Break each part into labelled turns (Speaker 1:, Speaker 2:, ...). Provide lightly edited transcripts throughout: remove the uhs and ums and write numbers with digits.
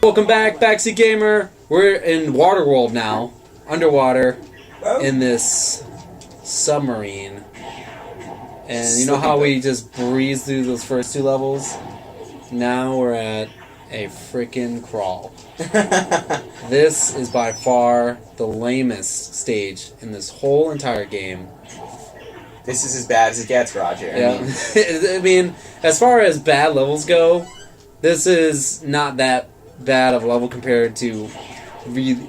Speaker 1: welcome back, Backseat Gamer. We're in Waterworld now, underwater, in this submarine. And you know how we just breezed through those first two levels? Now we're at a freaking crawl. This is by far the lamest stage in this whole entire game.
Speaker 2: This is as bad as it gets, Roger.
Speaker 1: Yeah. I mean, as far as bad levels go, this is not that bad of a level compared to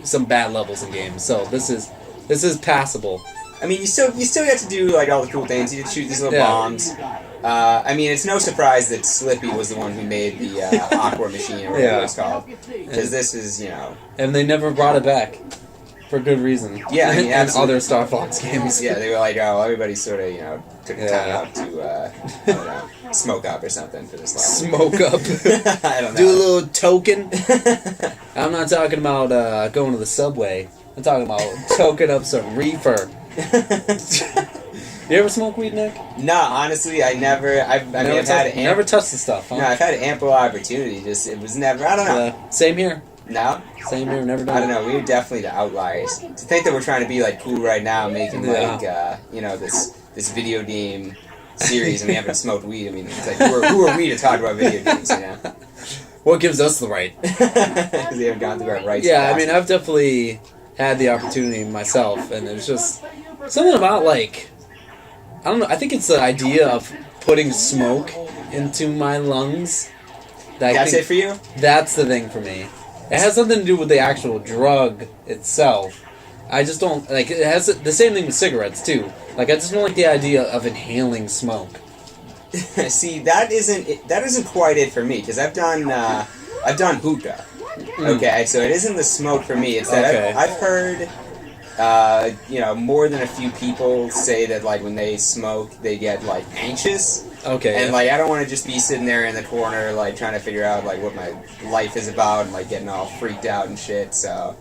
Speaker 1: some bad levels in games. So this is passable.
Speaker 2: I mean, you still get to do like all the cool things. You get to shoot these little bombs. I mean, it's no surprise that Slippy was the one who made the Aqua machine, or whatever it's called. Because this is,
Speaker 1: And they never brought it back. For good reason.
Speaker 2: Yeah, I mean,
Speaker 1: and other Starfox games.
Speaker 2: Yeah, they were like, oh, everybody sort of, took the time out to, I don't know, smoke up or something for this level.
Speaker 1: Smoke up.
Speaker 2: I don't know.
Speaker 1: Do a little token. I'm not talking about going to the subway. I'm talking about toking up some reefer. You ever smoke weed, Nick?
Speaker 2: No, honestly, I never.
Speaker 1: Never touched the stuff. Huh?
Speaker 2: No, I've had ample opportunity. Just it was never. I don't know.
Speaker 1: Same here.
Speaker 2: No?
Speaker 1: Same here, never done
Speaker 2: I don't know, we were definitely the outliers. To think that we're trying to be like cool right now, making like this video game series, and we haven't smoked weed. I mean, it's like who are we to talk about video games?
Speaker 1: What gives us the right?
Speaker 2: Because we haven't gone through our rights.
Speaker 1: Yeah, I mean, I've definitely had the opportunity myself, and it's just something about like, I don't know. I think it's the idea of putting smoke into my lungs.
Speaker 2: That's it for you?
Speaker 1: That's the thing for me. It has something to do with the actual drug itself. I just don't, like, it has the same thing with cigarettes, too. Like, I just don't like the idea of inhaling smoke.
Speaker 2: See, that isn't quite it for me, because I've done hookah. Okay, so it isn't the smoke for me. It's that I've heard, more than a few people say that, like, when they smoke, they get, like, anxious.
Speaker 1: Okay.
Speaker 2: And, like, I don't want to just be sitting there in the corner, like, trying to figure out, like, what my life is about and, like, getting all freaked out and shit, so...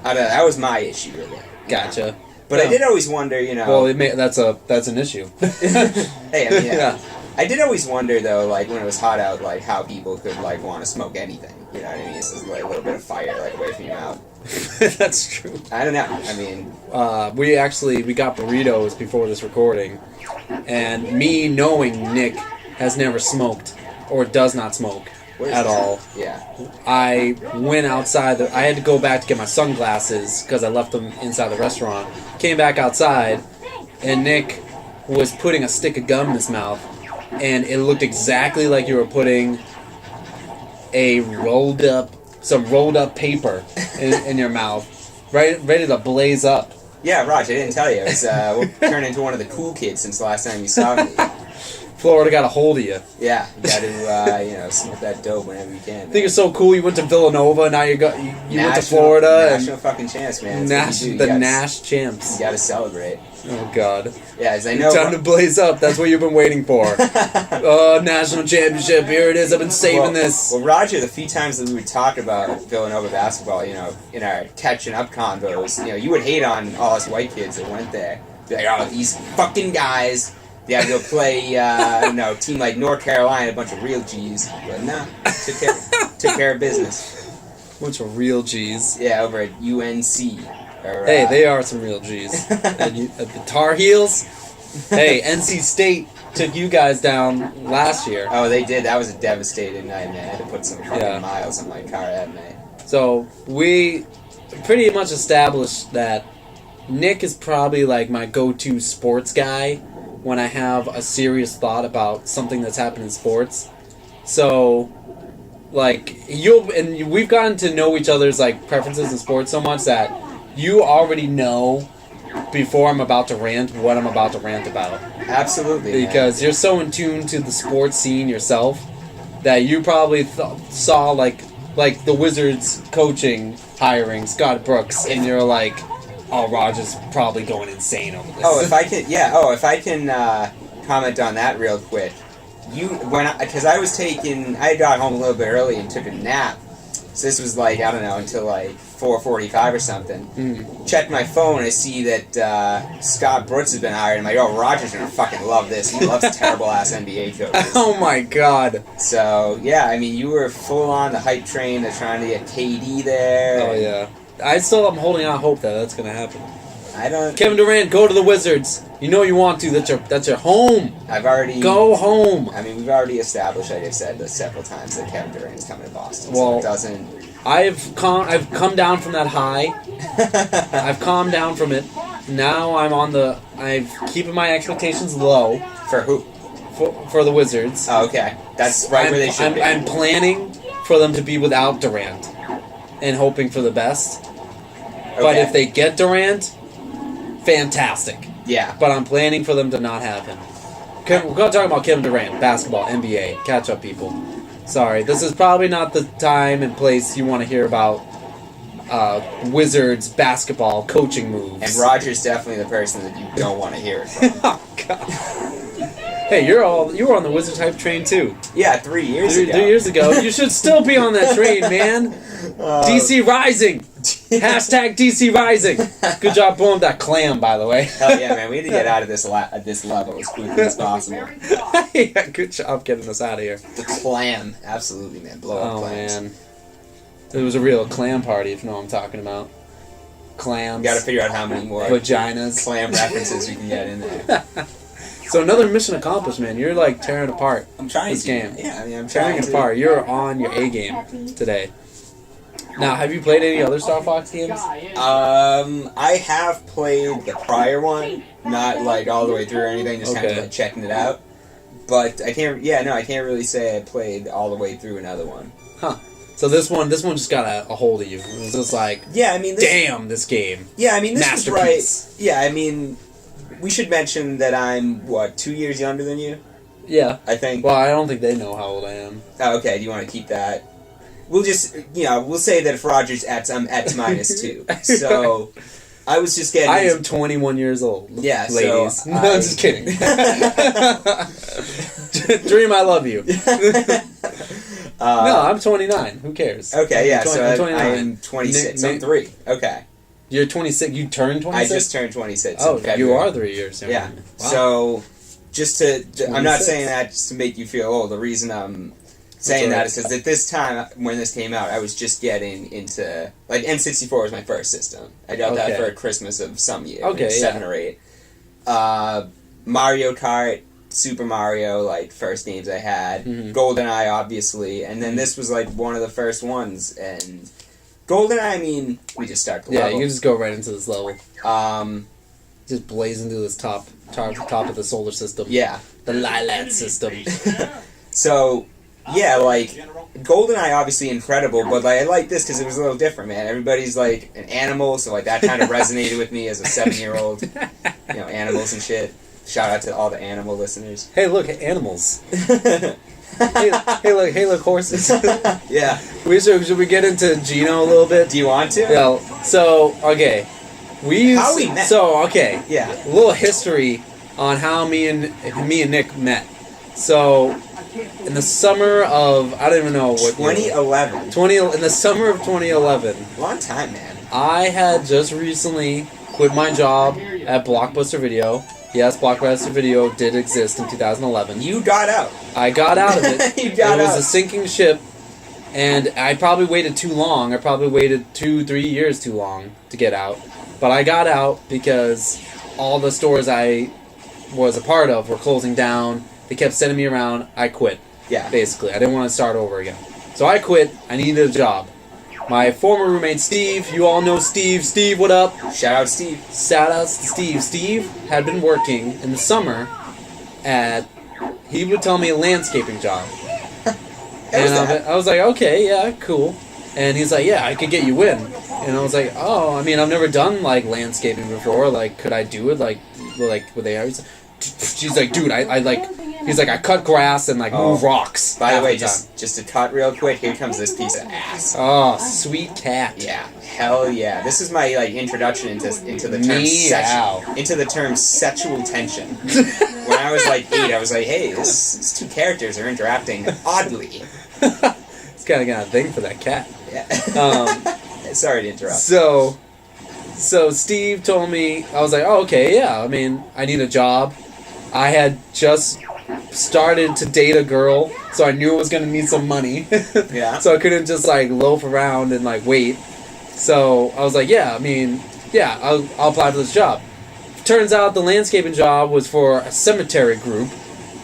Speaker 2: I don't know, that was my issue, really.
Speaker 1: Gotcha.
Speaker 2: But I did always wonder,
Speaker 1: Well, that's an issue.
Speaker 2: Hey, I mean, yeah. I did always wonder, though, like, when it was hot out, like, how people could, like, want to smoke anything. You know what I mean? It's just, like, a little bit of fire, like, away from your mouth.
Speaker 1: That's true.
Speaker 2: I don't know. I mean...
Speaker 1: We got burritos before this recording, and me knowing Nick has never smoked, or does not smoke at all.
Speaker 2: Yeah.
Speaker 1: I went outside. I had to go back to get my sunglasses, because I left them inside the restaurant. Came back outside, and Nick was putting a stick of gum in his mouth, and it looked exactly like you were putting some rolled up paper in your mouth, ready to blaze up.
Speaker 2: Yeah, Raj, I didn't tell you. I was we'll turn into one of the cool kids since the last time you saw me.
Speaker 1: Florida got a hold of you.
Speaker 2: Yeah, you got to smoke that dope whenever you can.
Speaker 1: I think it's so cool. You went to Villanova, now you went to Florida.
Speaker 2: National fucking champs, man.
Speaker 1: The Nash champs.
Speaker 2: You got to celebrate.
Speaker 1: Oh God.
Speaker 2: Yeah, as I know.
Speaker 1: Time to blaze up. That's what you've been waiting for. National championship. Here it is. I've been saving this.
Speaker 2: Well, Roger, the few times that we would talk about Villanova basketball, in our catching up convos, you would hate on all us white kids that went there. Be like, oh, these fucking guys. They had to go play, team like North Carolina, a bunch of real G's. But no, took care of business.
Speaker 1: Bunch of real G's.
Speaker 2: Yeah, over at UNC.
Speaker 1: Hey, they are some real G's. At the Tar Heels. Hey, NC State took you guys down last year.
Speaker 2: Oh, they did. That was a devastating night, man. I had to put some fucking miles on my car that night.
Speaker 1: So, we pretty much established that Nick is probably like my go-to sports guy when I have a serious thought about something that's happened in sports. So, like, we've gotten to know each other's, like, preferences in sports so much that you already know before I'm about to rant what I'm about to rant about.
Speaker 2: Absolutely,
Speaker 1: because you're so in tune to the sports scene yourself that you probably saw, like the Wizards coaching hiring Scott Brooks, and you're like, oh, Roger's probably going insane over this.
Speaker 2: Oh, if I can comment on that real quick. Because I got home a little bit early and took a nap. So this was like, I don't know, until like 4:45 or something. Check my phone, I see that Scott Brooks has been hired. I'm like, oh, Roger's gonna fucking love this. He loves terrible-ass NBA coaches.
Speaker 1: Oh my god.
Speaker 2: So, yeah, I mean, you were full on the hype train of trying to get KD there.
Speaker 1: Oh, yeah. I still am holding out hope that that's gonna happen.
Speaker 2: I don't...
Speaker 1: Kevin Durant, go to the Wizards. You know you want to. That's your home.
Speaker 2: I've already...
Speaker 1: Go home.
Speaker 2: I mean, we've already established, like I've said this several times, that Kevin Durant's coming to Boston.
Speaker 1: Well,
Speaker 2: so it doesn't...
Speaker 1: I've come down from that high. I've calmed down from it. Now I'm keeping my expectations low.
Speaker 2: For who?
Speaker 1: For the Wizards.
Speaker 2: Oh, okay. That's right where they should be.
Speaker 1: I'm planning for them to be without Durant and hoping for the best.
Speaker 2: Okay.
Speaker 1: But if they get Durant, fantastic.
Speaker 2: Yeah.
Speaker 1: But I'm planning for them to not have him. We're going to talk about Kevin Durant, basketball, NBA. Catch up, people. Sorry, this is probably not the time and place you want to hear about Wizards basketball coaching moves.
Speaker 2: And Roger's definitely the person that you don't want to hear it from.
Speaker 1: Oh, God. Hey, you were on the Wizards hype train, too.
Speaker 2: Yeah, 3 years ago.
Speaker 1: 3 years ago. You should still be on that train, man. DC Rising. Hashtag DC Rising. Good job pulling that Clam, by the way.
Speaker 2: Hell yeah, man. We had to get out of this level as quickly as possible.
Speaker 1: Yeah, good job getting us out of here.
Speaker 2: The Clam. Absolutely, man. Blow up clams.
Speaker 1: Man. It was a real clam party, if you know what I'm talking about. Clams.
Speaker 2: We gotta figure out how many more
Speaker 1: vaginas.
Speaker 2: Clam references we can get in there.
Speaker 1: So another mission accomplished, man. You're like tearing apart.
Speaker 2: I'm trying
Speaker 1: this game.
Speaker 2: Yeah, I mean, I'm trying
Speaker 1: tearing it apart. You're on your A game today. Now, have you played any other Starfox games?
Speaker 2: I have played the prior one, not like all the way through or anything, just kind of like checking it out. But I can't really say I played all the way through another one.
Speaker 1: Huh. So this one just got a hold of you. It was just like,
Speaker 2: yeah, I mean,
Speaker 1: this game.
Speaker 2: Yeah, I mean, this is
Speaker 1: masterpiece.
Speaker 2: right. Yeah, I mean, we should mention that I'm 2 years younger than you.
Speaker 1: Yeah,
Speaker 2: I think.
Speaker 1: Well, I don't think they know how old I am.
Speaker 2: Oh, okay. Do you want to keep that? We'll just, we'll say that if Roger's X, I'm X minus 2. So, I was just getting...
Speaker 1: I am 21 years old.
Speaker 2: Yeah,
Speaker 1: ladies.
Speaker 2: So
Speaker 1: no, I'm just kidding. Dream, I love you. No, I'm 29. Who cares?
Speaker 2: Okay, yeah,
Speaker 1: I'm 29.
Speaker 2: I'm 26. I'm 3. Okay.
Speaker 1: You're 26. You turned 26?
Speaker 2: I just turned 26
Speaker 1: Oh,
Speaker 2: in February.
Speaker 1: you are 3 years younger.
Speaker 2: Yeah.
Speaker 1: Wow.
Speaker 2: So, just to... I'm not saying that just to make you feel old. The reason I'm saying that is because at this time, when this came out, I was just getting into... Like, N64 was my first system. I got that for a Christmas of some year.
Speaker 1: Okay,
Speaker 2: like 7 or 8. Mario Kart, Super Mario, like, first games I had.
Speaker 1: Mm-hmm.
Speaker 2: Goldeneye, obviously. And then this was, like, one of the first ones. And Goldeneye, I mean, we just start the level.
Speaker 1: Yeah, you can just go right into this level. Just blaze into this top of the solar system.
Speaker 2: Yeah.
Speaker 1: The Lilat system.
Speaker 2: So... Yeah, like, Goldeneye, obviously incredible, but, like, I like this because it was a little different, man. Everybody's, like, an animal, so, like, that kind of resonated with me as a 7-year-old. Animals and shit. Shout out to all the animal listeners.
Speaker 1: Hey, look, animals. hey, look, horses.
Speaker 2: Yeah.
Speaker 1: Should we get into Gino a little bit?
Speaker 2: Do you want to?
Speaker 1: Yeah, so, okay.
Speaker 2: How we met.
Speaker 1: So, okay.
Speaker 2: Yeah.
Speaker 1: A little history on how me and Nick met. So... in the summer of, I don't even know what
Speaker 2: 2011.
Speaker 1: In the summer of 2011.
Speaker 2: Long time, man.
Speaker 1: I had just recently quit my job at Blockbuster Video. Yes, Blockbuster Video did exist in 2011.
Speaker 2: You got out.
Speaker 1: I got out of it.
Speaker 2: You got out.
Speaker 1: It was a sinking ship, and I probably waited too long. I probably waited 2-3 years too long to get out. But I got out because all the stores I was a part of were closing down. They kept sending me around. I quit.
Speaker 2: Yeah.
Speaker 1: Basically. I didn't want to start over again. So I quit. I needed a job. My former roommate, Steve, you all know Steve. Steve, what up?
Speaker 2: Shout out Steve.
Speaker 1: Shout out to Steve. Steve had been working in the summer he would tell me a landscaping job. And I was like, okay, yeah, cool. And he's like, yeah, I could get you in. And I was like, oh, I mean, I've never done, like, landscaping before. Like, could I do it? Like, would they always... She's like, dude, I like... He's like, I cut grass and, like, move rocks.
Speaker 2: By the way, just to cut real quick, here comes this piece of ass.
Speaker 1: Oh, sweet cat.
Speaker 2: Yeah. Hell yeah. This is my, like, introduction into the term sexual tension. When I was, like, 8, I was like, hey, these two characters are interacting oddly.
Speaker 1: It's kind of got a thing for that cat.
Speaker 2: Yeah. Sorry to interrupt.
Speaker 1: So Steve told me, I was like, oh, okay, yeah. I mean, I need a job. I had just started to date a girl, so I knew I was going to need some money.
Speaker 2: Yeah.
Speaker 1: So I couldn't just, like, loaf around and, like, wait. So I was like, yeah, I mean, yeah, I'll apply for this job. Turns out the landscaping job was for a cemetery group.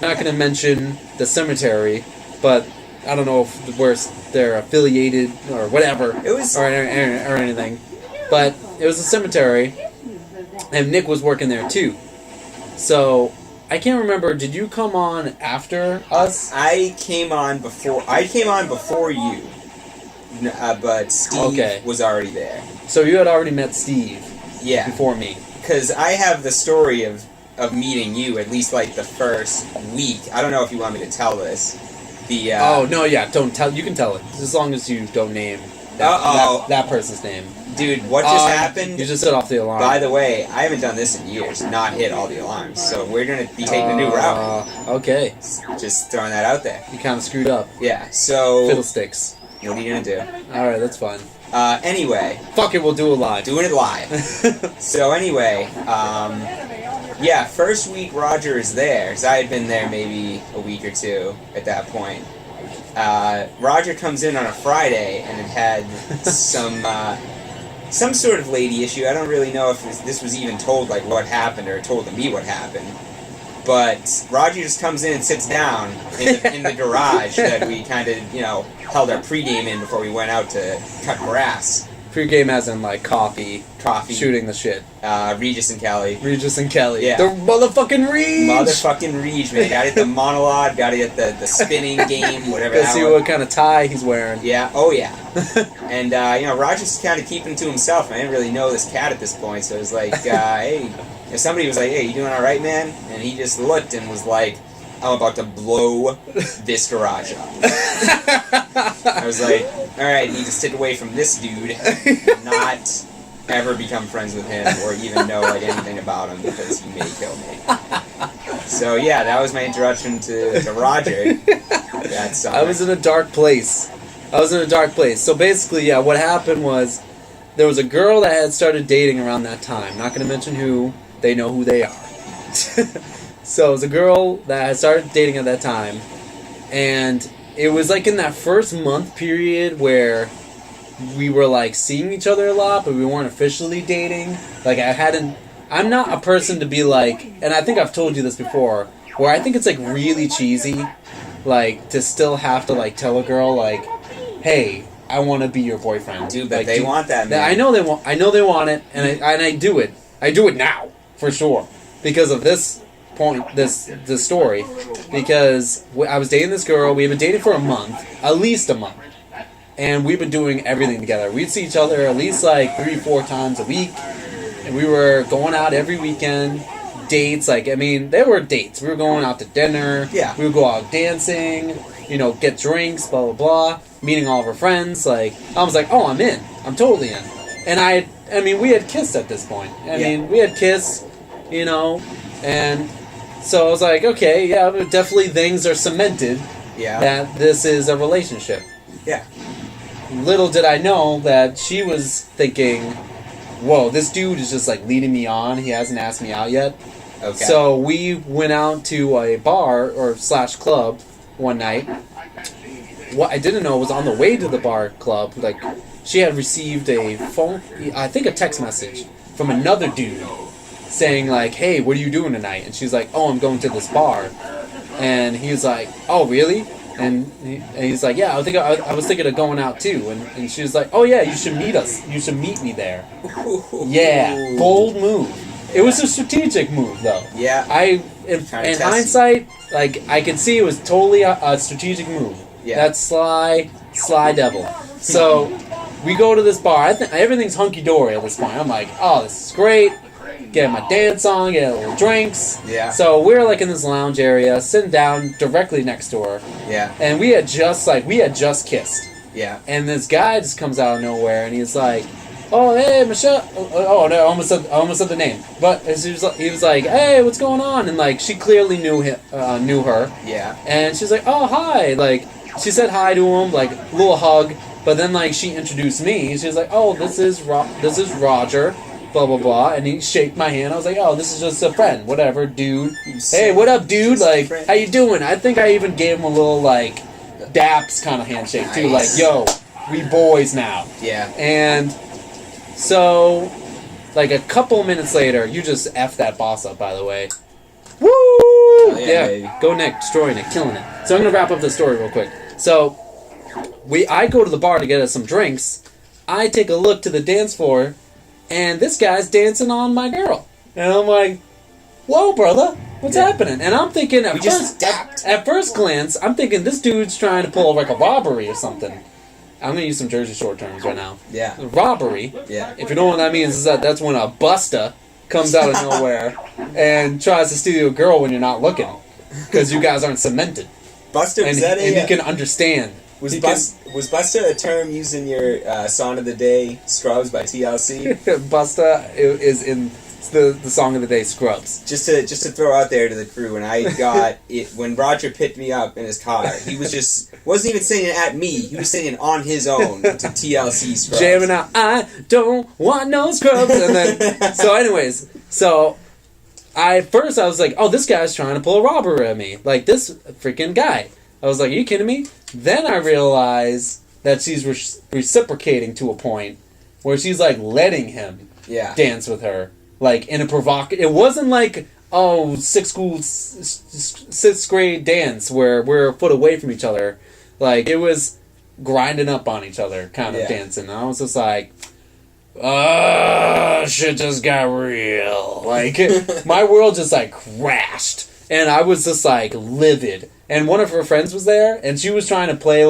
Speaker 1: Not going to mention the cemetery, but I don't know if where they're affiliated or whatever.
Speaker 2: It was...
Speaker 1: Or anything. But it was a cemetery, and Nick was working there, too. So... I can't remember. Did you come on after us?
Speaker 2: I came on before you, but Steve was already there.
Speaker 1: So you had already met Steve.
Speaker 2: Yeah.
Speaker 1: Before me.
Speaker 2: Because I have the story of meeting you at least like the first week. I don't know if you want me to tell this.
Speaker 1: Oh no, yeah, don't tell. You can tell it as long as you don't name that person's name.
Speaker 2: Dude, what just happened?
Speaker 1: You just set off the alarm.
Speaker 2: By the way, I haven't done this in years, not hit all the alarms. So we're going to be taking a new route.
Speaker 1: Okay.
Speaker 2: Just throwing that out there.
Speaker 1: You kind of screwed up.
Speaker 2: Yeah, so...
Speaker 1: Fiddlesticks.
Speaker 2: What are you going to do?
Speaker 1: Alright, that's fine.
Speaker 2: Anyway.
Speaker 1: Fuck it, we'll do it live.
Speaker 2: Doing it live. So anyway, yeah, first week Roger is there, because I had been there maybe a week or two at that point. Roger comes in on a Friday, and it had some sort of lady issue. I don't really know if this was even told, like, what happened, or told to me what happened. But Roger just comes in and sits down in the garage that we kind of, held our pregame in before we went out to cut grass.
Speaker 1: Pregame as in, like, coffee. Shooting the shit.
Speaker 2: Regis and Kelly.
Speaker 1: Yeah. The motherfucking Reg!
Speaker 2: Motherfucking Reg, man. Got it the monologue, got it the spinning game, whatever that was.
Speaker 1: See what kind of tie he's wearing.
Speaker 2: Yeah, oh yeah. And, Roger's kind of keeping to himself. I didn't really know this cat at this point, so it was like, hey... If somebody was like, hey, you doing alright, man? And he just looked and was like, I'm about to blow this garage up. I was like, alright, you need to sit away from this dude and not ever become friends with him or even know like anything about him because he may kill me. So yeah, that was my introduction to Roger.
Speaker 1: I was in a dark place. So basically, yeah, what happened was there was a girl that had started dating around that time. Not going to mention who. They know who they are. So it was a girl that had started dating at that time. And it was like in that first month period where we were like seeing each other a lot, but we weren't officially dating. Like I'm not a person to be like, and I think I've told you this before, where I think it's like really cheesy, like to still have to like tell a girl like, hey, I want to be your boyfriend.
Speaker 2: Dude, but like, they want that, man.
Speaker 1: I know they want it, and I do it. I do it now. For sure, because of this story, because I was dating this girl. We had been dating for a month, at least a month, and we've been doing everything together. We'd see each other at least like 3-4 times a week, and we were going out every weekend. Dates, they were dates. We were going out to dinner.
Speaker 2: Yeah.
Speaker 1: We would go out dancing. Get drinks. Blah blah blah. Meeting all of our friends. I was like, oh, I'm in. I'm totally in. And we had kissed at this point. We had kissed, and so I was like, okay, yeah, but definitely things are cemented that this is a relationship.
Speaker 2: Yeah.
Speaker 1: Little did I know that she was thinking, whoa, this dude is just, leading me on. He hasn't asked me out yet.
Speaker 2: Okay.
Speaker 1: So we went out to a bar or / club one night. What I didn't know was on the way to the bar club, she had received a text message from another dude saying, hey, what are you doing tonight? And she's like, oh, I'm going to this bar. And he was like, oh, really? And he's like, yeah, I was thinking of going out too. And she was like, oh, yeah, you should meet us. You should meet me there. Yeah, bold move. It was a strategic move, though.
Speaker 2: Yeah.
Speaker 1: In hindsight, I could see it was totally a strategic move.
Speaker 2: Yeah.
Speaker 1: That's sly devil. So we go to this bar. Everything's hunky-dory at this point. I'm like, oh, this is great. Get my dance on, get a little drinks.
Speaker 2: Yeah.
Speaker 1: So we're in this lounge area, sitting down directly next door.
Speaker 2: Yeah.
Speaker 1: And we had just kissed.
Speaker 2: Yeah.
Speaker 1: And this guy just comes out of nowhere, and he's like, oh, hey, Michelle. Oh, no, I almost said the name. But he was like, hey, what's going on? And, she clearly knew her.
Speaker 2: Yeah.
Speaker 1: And she's like, oh, hi. she said hi to him, like, a little hug, but then, like, she introduced me. She was like, oh, this is Roger, blah, blah, blah, and he shaked my hand. I was like, oh, this is just a friend, whatever, dude. Hey, what up, dude? Like, how you doing? I think I even gave him a little, like, daps kind of handshake, too. Like, yo, we boys now.
Speaker 2: Yeah.
Speaker 1: And so, like, a couple minutes later, you just F that boss up, by the way. Woo!
Speaker 2: Oh, yeah, baby.
Speaker 1: Go Nick, destroying it, killing it. So I'm going to wrap up the story real quick. So, I go to the bar to get us some drinks. I take a look to the dance floor, and this guy's dancing on my girl. And I'm like, whoa, brother, what's happening? And I'm thinking, at first glance, I'm thinking this dude's trying to pull like a robbery or something. I'm going to use some Jersey Shore terms right now.
Speaker 2: Yeah.
Speaker 1: Robbery.
Speaker 2: Yeah.
Speaker 1: If you know what that means, is that's when a buster comes out of nowhere and tries to steal your girl when you're not looking. Because you guys aren't cemented.
Speaker 2: Buster,
Speaker 1: and you can understand.
Speaker 2: Was Buster a term used in your Song of the Day, Scrubs by TLC?
Speaker 1: Buster is in the Song of the Day, Scrubs.
Speaker 2: Just to throw out there to the crew, when I got it, when Roger picked me up in his car, he wasn't even singing at me, he was singing on his own to TLC Scrubs.
Speaker 1: Jamming out, I don't want no scrubs. And then, so at first I was like, oh, this guy's trying to pull a robbery at me. Like, this freaking guy. I was like, are you kidding me? Then I realized that she's reciprocating to a point where she's, like, letting him dance with her. Like, in a provocative... It wasn't like, oh, sixth grade dance where we're a foot away from each other. Like, it was grinding up on each other kind of dancing. And I was just like, shit just got real. Like, my world just, like, crashed. And I was just, like, livid. And one of her friends was there, and she was trying to play, she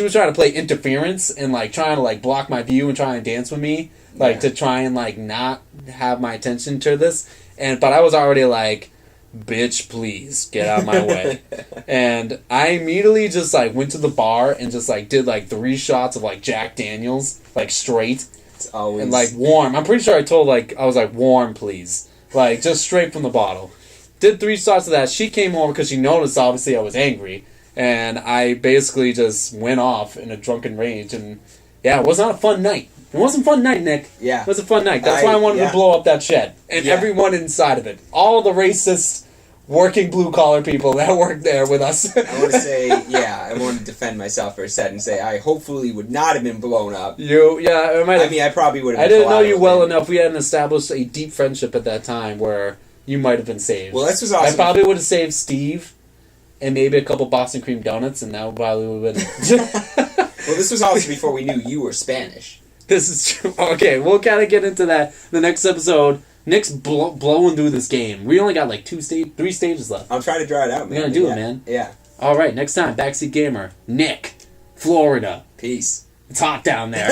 Speaker 1: was trying to play interference and, like, trying to, like, block my view and try and dance with me. Like, to try and, like, not have my attention to this. But I was already like, bitch, please, get out of my way. And I immediately just, like, went to the bar and just, like, did, like, 3 shots of, like, Jack Daniels, like, straight.
Speaker 2: It's always...
Speaker 1: And, like, warm. I'm pretty sure I was like, warm, please. Like, just straight from the bottle. Did 3 shots of that. She came over because she noticed, obviously, I was angry. And I basically just went off in a drunken rage. And, yeah, it was not a fun night. It wasn't a fun night, Nick.
Speaker 2: Yeah.
Speaker 1: It was a fun night. That's why I wanted to blow up that shed. And everyone inside of it. All the racist, working blue-collar people that worked there with us.
Speaker 2: I want to say, I want to defend myself for a second and say I hopefully would not have been blown up.
Speaker 1: I
Speaker 2: probably would have been.
Speaker 1: I didn't know you well enough. We hadn't established a deep friendship at that time where you might have been saved.
Speaker 2: Well, this was awesome.
Speaker 1: I probably would have saved Steve and maybe a couple Boston cream donuts, and that probably would have been...
Speaker 2: Well, this was also before we knew you were Spanish.
Speaker 1: This is true. Okay, we'll kind of get into that the next episode. Nick's blowing through this game. We only got like 3 stages left.
Speaker 2: I'm trying to draw it out, man.
Speaker 1: We're going to do it, man.
Speaker 2: Yeah.
Speaker 1: All right, next time, Backseat Gamer. Nick, Florida.
Speaker 2: Peace.
Speaker 1: It's hot down there.